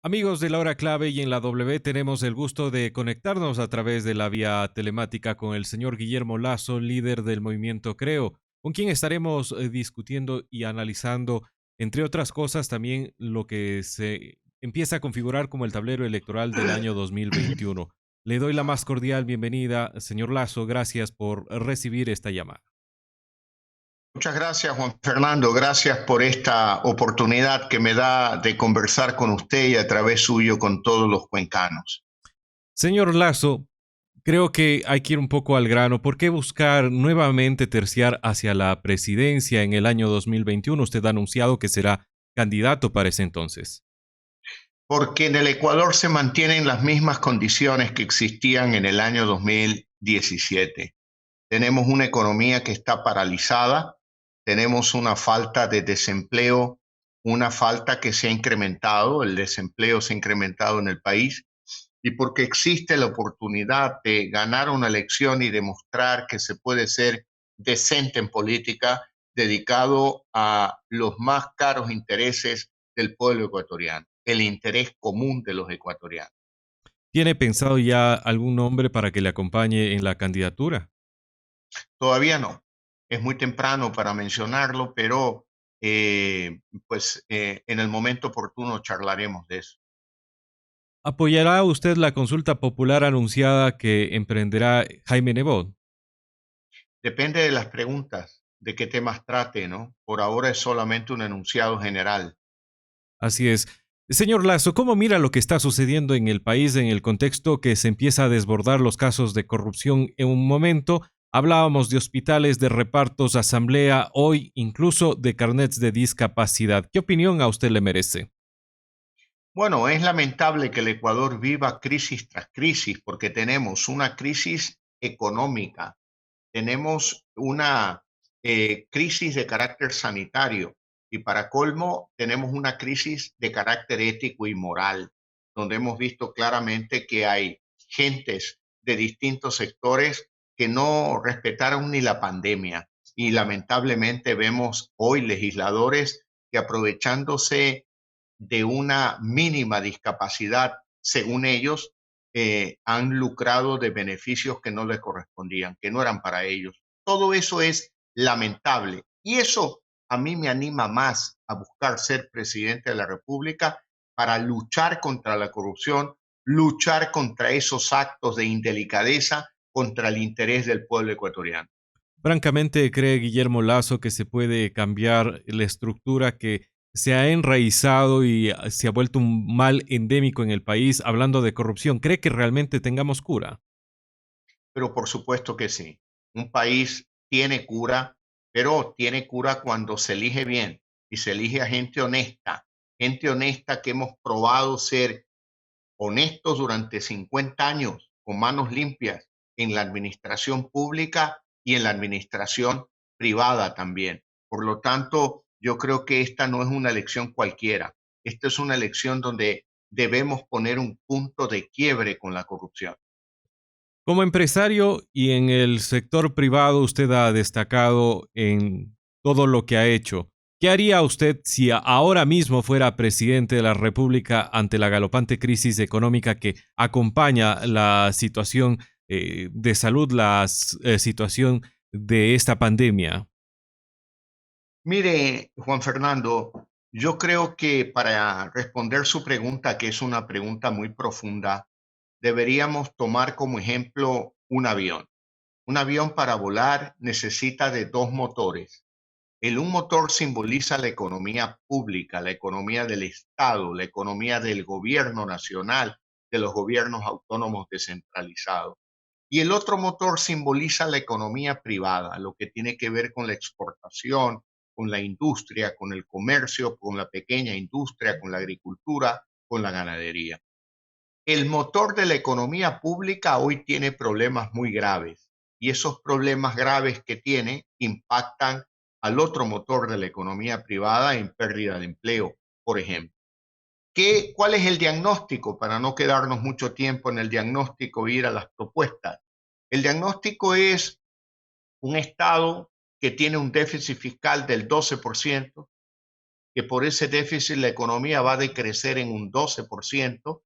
Amigos de la hora clave y en la W tenemos el gusto de conectarnos a través de la vía telemática con el señor Guillermo Lazo, líder del movimiento Creo, con quien estaremos discutiendo y analizando, entre otras cosas, también lo que se empieza a configurar como el tablero electoral del año 2021. Le doy la más cordial bienvenida, señor Lazo, gracias por recibir esta llamada. Muchas gracias, Juan Fernando. Gracias por esta oportunidad que me da de conversar con usted y a través suyo con todos los cuencanos. Señor Lazo, creo que hay que ir un poco al grano. ¿Por qué buscar nuevamente terciar hacia la presidencia en el año 2021? Usted ha anunciado que será candidato para ese entonces. Porque en el Ecuador se mantienen las mismas condiciones que existían en el año 2017. Tenemos una economía que está paralizada, tenemos una falta de desempleo, una falta que se ha incrementado, el desempleo se ha incrementado en el país, y porque existe la oportunidad de ganar una elección y demostrar que se puede ser decente en política, dedicado a los más caros intereses del pueblo ecuatoriano, el interés común de los ecuatorianos. ¿Tiene pensado ya algún nombre para que le acompañe en la candidatura? Todavía no, es muy temprano para mencionarlo, pero en el momento oportuno charlaremos de eso. ¿Apoyará usted la consulta popular anunciada que emprenderá Jaime Nebot? Depende de las preguntas, de qué temas trate, ¿no? Por ahora es solamente un enunciado general. Así es. Señor Lazo, ¿cómo mira lo que está sucediendo en el país en el contexto que se empieza a desbordar los casos de corrupción en un momento? Hablábamos de hospitales, de repartos, asamblea, hoy incluso de carnets de discapacidad. ¿Qué opinión a usted le merece? Bueno, es lamentable que el Ecuador viva crisis tras crisis porque tenemos una crisis económica, tenemos una crisis de carácter sanitario y para colmo tenemos una crisis de carácter ético y moral, donde hemos visto claramente que hay gentes de distintos sectores que no respetaron ni la pandemia y lamentablemente vemos hoy legisladores que aprovechándose de una mínima discapacidad, según ellos, han lucrado de beneficios que no les correspondían, que no eran para ellos. Todo eso es lamentable y eso a mí me anima más a buscar ser presidente de la República para luchar contra la corrupción, luchar contra esos actos de indelicadeza, contra el interés del pueblo ecuatoriano. Francamente, ¿cree Guillermo Lazo que se puede cambiar la estructura que se ha enraizado y se ha vuelto un mal endémico en el país hablando de corrupción? ¿Cree que realmente tengamos cura? Pero por supuesto que sí. Un país tiene cura, pero tiene cura cuando se elige bien y se elige a gente honesta que hemos probado ser honestos durante 50 años, con manos limpias en la administración pública y en la administración privada también. Por lo tanto, yo creo que esta no es una elección cualquiera. Esta es una elección donde debemos poner un punto de quiebre con la corrupción. Como empresario y en el sector privado, usted ha destacado en todo lo que ha hecho. ¿Qué haría usted si ahora mismo fuera presidente de la República ante la galopante crisis económica que acompaña la situación de salud, la situación de esta pandemia? Mire, Juan Fernando, yo creo que para responder su pregunta, que es una pregunta muy profunda, deberíamos tomar como ejemplo un avión. Un avión para volar necesita de dos motores. Un motor simboliza la economía pública, la economía del Estado, la economía del gobierno nacional, de los gobiernos autónomos descentralizados. Y el otro motor simboliza la economía privada, lo que tiene que ver con la exportación, con la industria, con el comercio, con la pequeña industria, con la agricultura, con la ganadería. El motor de la economía pública hoy tiene problemas muy graves y esos problemas graves que tiene impactan al otro motor de la economía privada en pérdida de empleo, por ejemplo. ¿Cuál es el diagnóstico? Para no quedarnos mucho tiempo en el diagnóstico e ir a las propuestas. El diagnóstico es un Estado que tiene un déficit fiscal del 12%, que por ese déficit la economía va a decrecer en un 12%,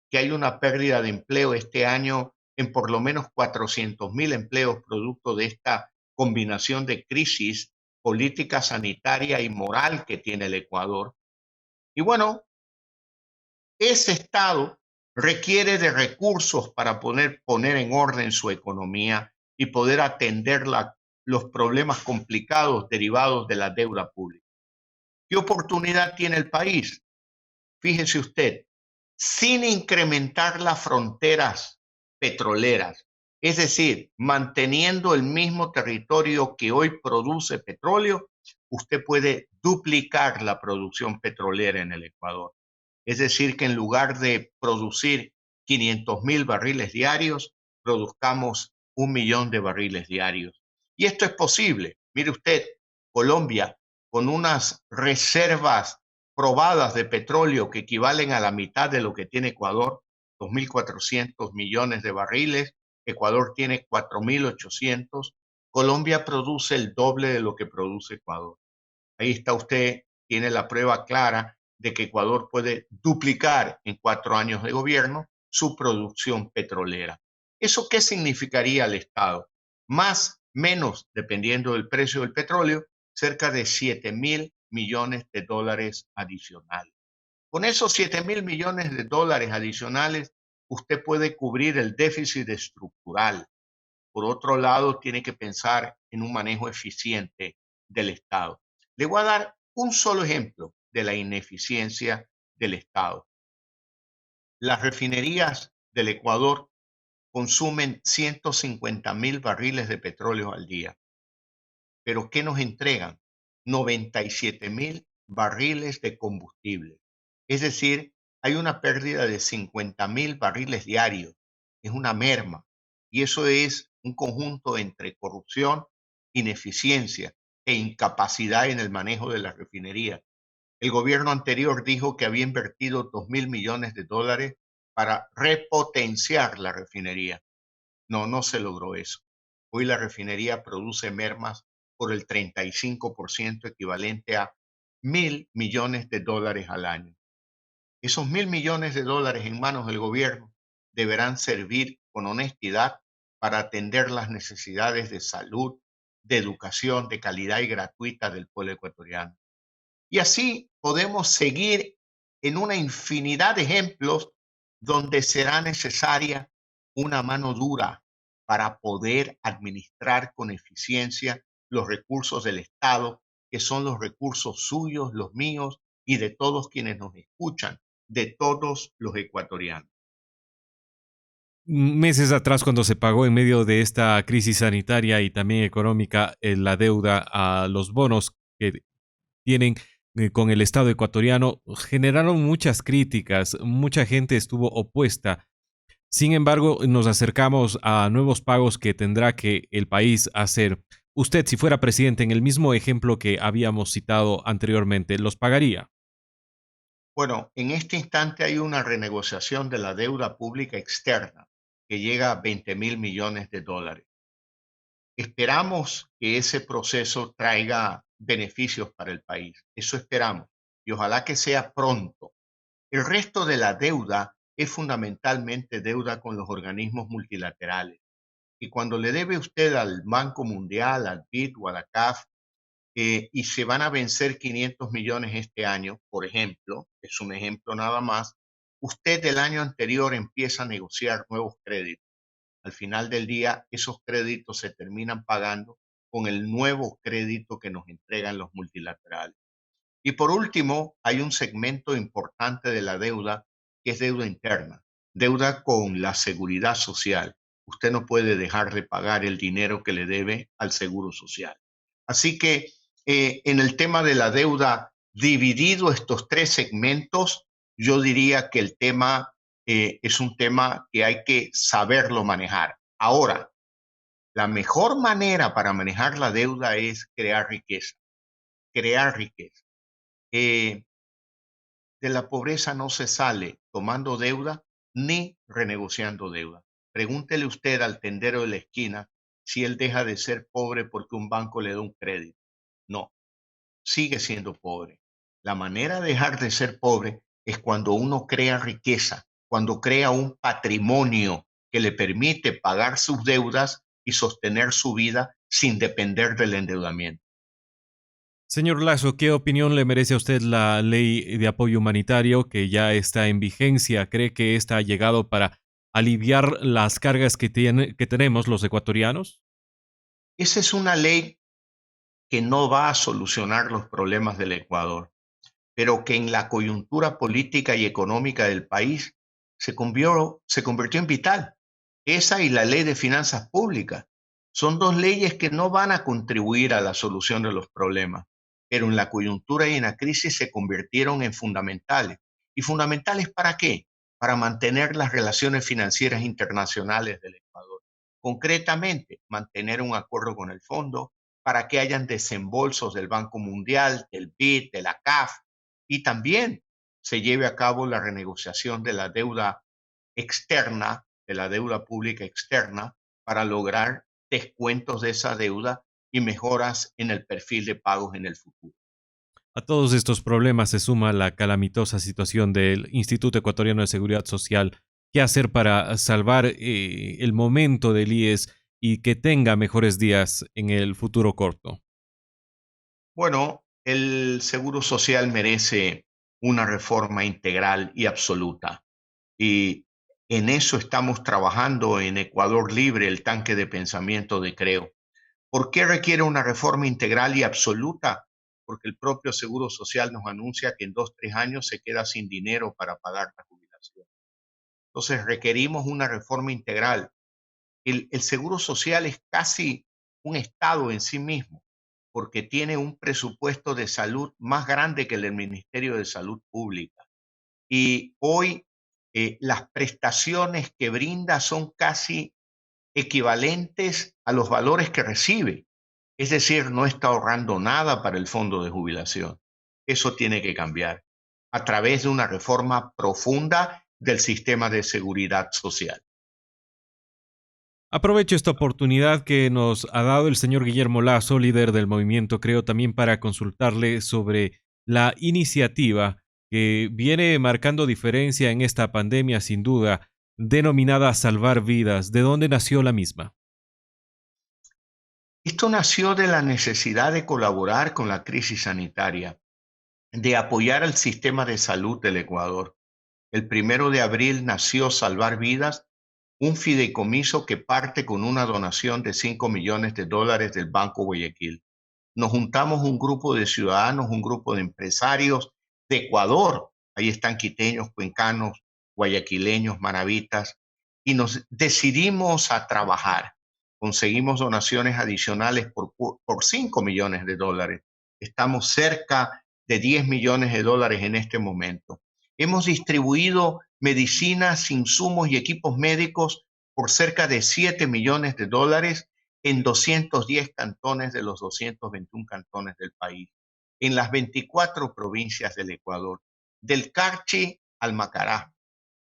que hay una pérdida de empleo este año en por lo menos 400,000 empleos producto de esta combinación de crisis política, sanitaria y moral que tiene el Ecuador. Y bueno, ese Estado requiere de recursos para poner en orden su economía y poder atender los problemas complicados derivados de la deuda pública. ¿Qué oportunidad tiene el país? Fíjese usted, sin incrementar las fronteras petroleras, es decir, manteniendo el mismo territorio que hoy produce petróleo, usted puede duplicar la producción petrolera en el Ecuador. Es decir, que en lugar de producir 500,000 barriles diarios, produzcamos 1 millón de barriles diarios. Y esto es posible. Mire usted, Colombia, con unas reservas probadas de petróleo que equivalen a la mitad de lo que tiene Ecuador, 2.400 millones de barriles, Ecuador tiene 4.800, Colombia produce el doble de lo que produce Ecuador. Ahí está usted, tiene la prueba clara de que Ecuador puede duplicar en 4 años de gobierno su producción petrolera. ¿Eso qué significaría al Estado? Más, menos, dependiendo del precio del petróleo, cerca de 7.000 millones de dólares adicionales. Con esos 7.000 millones de dólares adicionales, usted puede cubrir el déficit estructural. Por otro lado, tiene que pensar en un manejo eficiente del Estado. Le voy a dar un solo ejemplo de la ineficiencia del Estado. Las refinerías del Ecuador consumen 150,000 barriles de petróleo al día, pero ¿qué nos entregan? 97,000 barriles de combustible. Es decir, hay una pérdida de 50,000 barriles diarios. Es una merma. Y eso es un conjunto entre corrupción, ineficiencia e incapacidad en el manejo de la refinería. El gobierno anterior dijo que había invertido 2.000 millones de dólares para repotenciar la refinería. No, no se logró eso. Hoy la refinería produce mermas por el 35%, equivalente a 1.000 millones de dólares al año. Esos 1.000 millones de dólares en manos del gobierno deberán servir con honestidad para atender las necesidades de salud, de educación, de calidad y gratuita del pueblo ecuatoriano. Y así podemos seguir en una infinidad de ejemplos donde será necesaria una mano dura para poder administrar con eficiencia los recursos del Estado, que son los recursos suyos, los míos y de todos quienes nos escuchan, de todos los ecuatorianos. Meses atrás, cuando se pagó en medio de esta crisis sanitaria y también económica, la deuda a los bonos que tienen con el Estado ecuatoriano, generaron muchas críticas, mucha gente estuvo opuesta. Sin embargo, nos acercamos a nuevos pagos que tendrá que el país hacer. Usted, si fuera presidente, en el mismo ejemplo que habíamos citado anteriormente, ¿los pagaría? Bueno, en este instante hay una renegociación de la deuda pública externa que llega a 20.000 millones de dólares. Esperamos que ese proceso traiga beneficios para el país. Eso esperamos. Y ojalá que sea pronto. El resto de la deuda es fundamentalmente deuda con los organismos multilaterales. Y cuando le debe usted al Banco Mundial, al BID o a la CAF, y se van a vencer 500 millones este año, por ejemplo, es un ejemplo nada más, usted del año anterior empieza a negociar nuevos créditos. Al final del día, esos créditos se terminan pagando con el nuevo crédito que nos entregan los multilaterales. Y por último, hay un segmento importante de la deuda que es deuda interna, deuda con la seguridad social. Usted no puede dejar de pagar el dinero que le debe al seguro social. Así que en el tema de la deuda, dividido estos tres segmentos, yo diría que el tema es un tema que hay que saberlo manejar. Ahora, la mejor manera para manejar la deuda es crear riqueza, crear riqueza. Eh, de la pobreza no se sale tomando deuda ni renegociando deuda. Pregúntele usted al tendero de la esquina si él deja de ser pobre porque un banco le da un crédito. No, sigue siendo pobre. La manera de dejar de ser pobre es cuando uno crea riqueza, cuando crea un patrimonio que le permite pagar sus deudas y sostener su vida sin depender del endeudamiento. Señor Lazo, ¿qué opinión le merece a usted la ley de apoyo humanitario que ya está en vigencia? ¿Cree que esta ha llegado para aliviar las cargas que tenemos los ecuatorianos? Esa es una ley que no va a solucionar los problemas del Ecuador, pero que en la coyuntura política y económica del país se convirtió en vital. Esa y la ley de finanzas públicas son dos leyes que no van a contribuir a la solución de los problemas, pero en la coyuntura y en la crisis se convirtieron en fundamentales. ¿Y fundamentales para qué? Para mantener las relaciones financieras internacionales del Ecuador. Concretamente, mantener un acuerdo con el fondo para que hayan desembolsos del Banco Mundial, del BID, de la CAF, y también se lleve a cabo la renegociación de la deuda externa, de la deuda pública externa, para lograr descuentos de esa deuda y mejoras en el perfil de pagos en el futuro. A todos estos problemas se suma la calamitosa situación del Instituto Ecuatoriano de Seguridad Social. ¿Qué hacer para salvar el momento del IES y que tenga mejores días en el futuro corto? Bueno, el Seguro Social merece una reforma integral y absoluta. Y en eso estamos trabajando en Ecuador Libre, el tanque de pensamiento de Creo. ¿Por qué requiere una reforma integral y absoluta? Porque el propio Seguro Social nos anuncia que en 2, 3 años se queda sin dinero para pagar la jubilación. Entonces requerimos una reforma integral. El Seguro Social es casi un Estado en sí mismo, porque tiene un presupuesto de salud más grande que el del Ministerio de Salud Pública. Y hoy las prestaciones que brinda son casi equivalentes a los valores que recibe. Es decir, no está ahorrando nada para el fondo de jubilación. Eso tiene que cambiar a través de una reforma profunda del sistema de seguridad social. Aprovecho esta oportunidad que nos ha dado el señor Guillermo Lazo, líder del movimiento Creo, también para consultarle sobre la iniciativa que viene marcando diferencia en esta pandemia, sin duda, denominada Salvar Vidas. ¿De dónde nació la misma? Esto nació de la necesidad de colaborar con la crisis sanitaria, de apoyar al sistema de salud del Ecuador. El 1 de abril nació Salvar Vidas, un fideicomiso que parte con una donación de $5 millones del Banco Guayaquil. Nos juntamos un grupo de ciudadanos, un grupo de empresarios de Ecuador. Ahí están quiteños, cuencanos, guayaquileños, maravitas, y nos decidimos a trabajar. Conseguimos donaciones adicionales por $5 millones. Estamos cerca de $10 millones en este momento. Hemos distribuido medicinas, insumos y equipos médicos por cerca de $7 millones en 210 cantones de los 221 cantones del país, en las 24 provincias del Ecuador, del Carchi al Macará,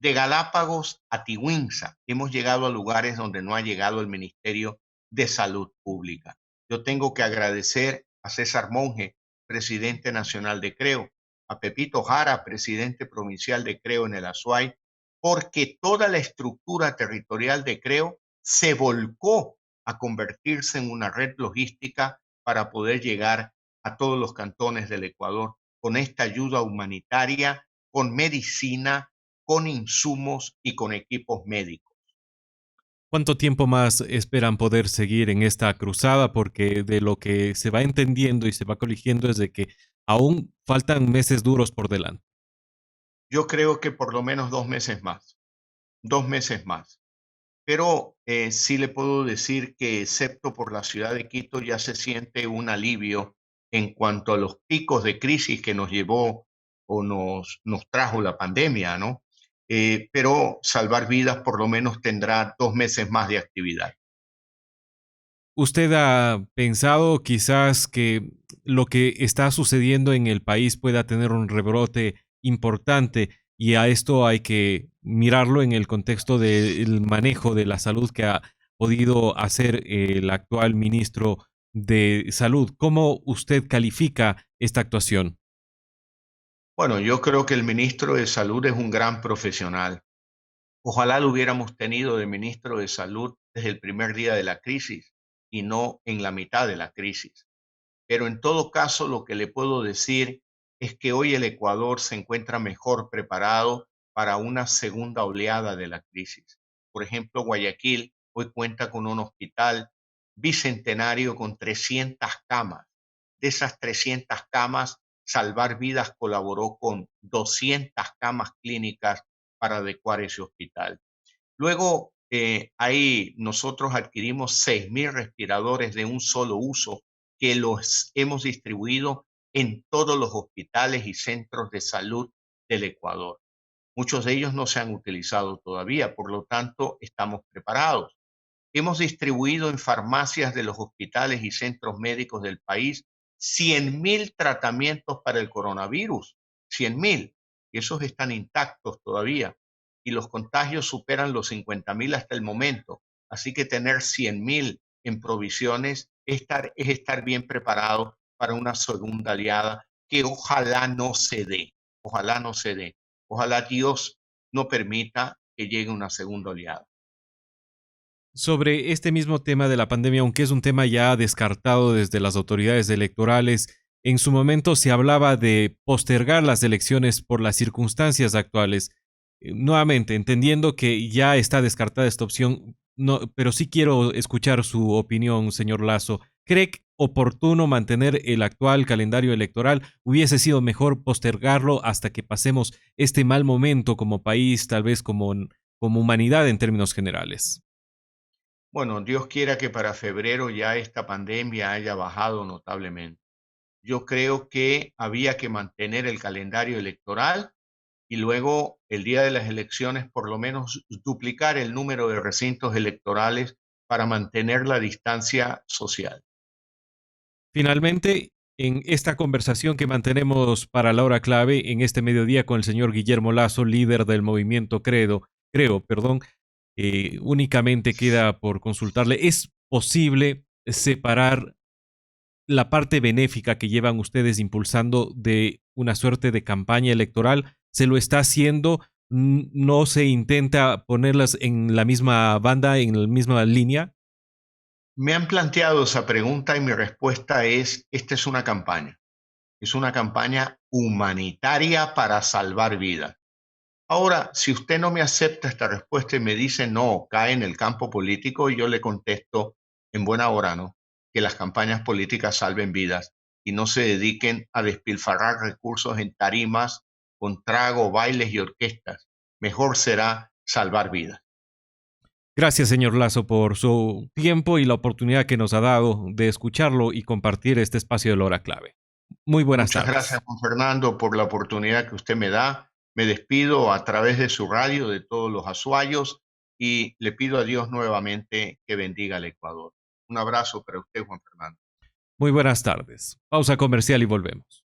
de Galápagos a Tihuinza. Hemos llegado a lugares donde no ha llegado el Ministerio de Salud Pública. Yo tengo que agradecer a César Monge, presidente nacional de Creo, a Pepito Jara, presidente provincial de Creo en el Azuay, porque toda la estructura territorial de Creo se volcó a convertirse en una red logística para poder llegar a todos los cantones del Ecuador con esta ayuda humanitaria, con medicina, con insumos y con equipos médicos. ¿Cuánto tiempo más esperan poder seguir en esta cruzada? Porque de lo que se va entendiendo y se va corrigiendo es de que aún faltan meses duros por delante. Yo creo que por lo menos 2 meses más, 2 meses más. Pero sí le puedo decir que, excepto por la ciudad de Quito, ya se siente un alivio en cuanto a los picos de crisis que nos llevó o nos trajo la pandemia, ¿no? Pero Salvar Vidas por lo menos tendrá 2 meses más de actividad. ¿Usted ha pensado quizás que lo que está sucediendo en el país pueda tener un rebrote importante y a esto hay que mirarlo en el contexto del manejo de la salud que ha podido hacer el actual ministro de Salud? ¿Cómo usted califica esta actuación? Bueno, yo creo que el ministro de Salud es un gran profesional. Ojalá lo hubiéramos tenido de ministro de Salud desde el primer día de la crisis y no en la mitad de la crisis. Pero en todo caso, lo que le puedo decir es que hoy el Ecuador se encuentra mejor preparado para una segunda oleada de la crisis. Por ejemplo, Guayaquil hoy cuenta con un hospital bicentenario con 300 camas. De esas 300 camas, Salvar Vidas colaboró con 200 camas clínicas para adecuar ese hospital. Luego, ahí nosotros adquirimos 6.000 respiradores de un solo uso que los hemos distribuido en todos los hospitales y centros de salud del Ecuador. Muchos de ellos no se han utilizado todavía, por lo tanto, estamos preparados. Hemos distribuido en farmacias de los hospitales y centros médicos del país 100.000 tratamientos para el coronavirus, 100.000, y esos están intactos todavía, y los contagios superan los 50.000 hasta el momento. Así que tener 100.000 en provisiones es estar bien preparado para una segunda oleada que ojalá no se dé, ojalá no se dé, ojalá Dios no permita que llegue una segunda oleada. Sobre este mismo tema de la pandemia, aunque es un tema ya descartado desde las autoridades electorales, en su momento se hablaba de postergar las elecciones por las circunstancias actuales. Nuevamente, entendiendo que ya está descartada esta opción, no, pero sí quiero escuchar su opinión, señor Lazo. ¿Cree oportuno mantener el actual calendario electoral? ¿Hubiese sido mejor postergarlo hasta que pasemos este mal momento como país, tal vez como humanidad en términos generales? Bueno, Dios quiera que para febrero ya esta pandemia haya bajado notablemente. Yo creo que había que mantener el calendario electoral y luego el día de las elecciones por lo menos duplicar el número de recintos electorales para mantener la distancia social. Finalmente, en esta conversación que mantenemos para la hora clave, en este mediodía con el señor Guillermo Lazo, líder del movimiento Creo, perdón, únicamente queda por consultarle, ¿es posible separar la parte benéfica que llevan ustedes impulsando de una suerte de campaña electoral? ¿Se lo está haciendo? ¿No se intenta ponerlas en la misma banda, en la misma línea? Me han planteado esa pregunta y mi respuesta es, esta es una campaña humanitaria para salvar vidas. Ahora, si usted no me acepta esta respuesta y me dice no, cae en el campo político, yo le contesto en buena hora, ¿no? Que las campañas políticas salven vidas y no se dediquen a despilfarrar recursos en tarimas con trago, bailes y orquestas. Mejor será salvar vidas. Gracias, señor Lazo, por su tiempo y la oportunidad que nos ha dado de escucharlo y compartir este espacio de la hora clave. Muy buenas Muchas gracias, tardes. Juan Fernando, por la oportunidad que usted me da. Me despido a través de su radio, de todos los azuayos, y le pido a Dios nuevamente que bendiga al Ecuador. Un abrazo para usted, Juan Fernando. Muy buenas tardes. Pausa comercial y volvemos.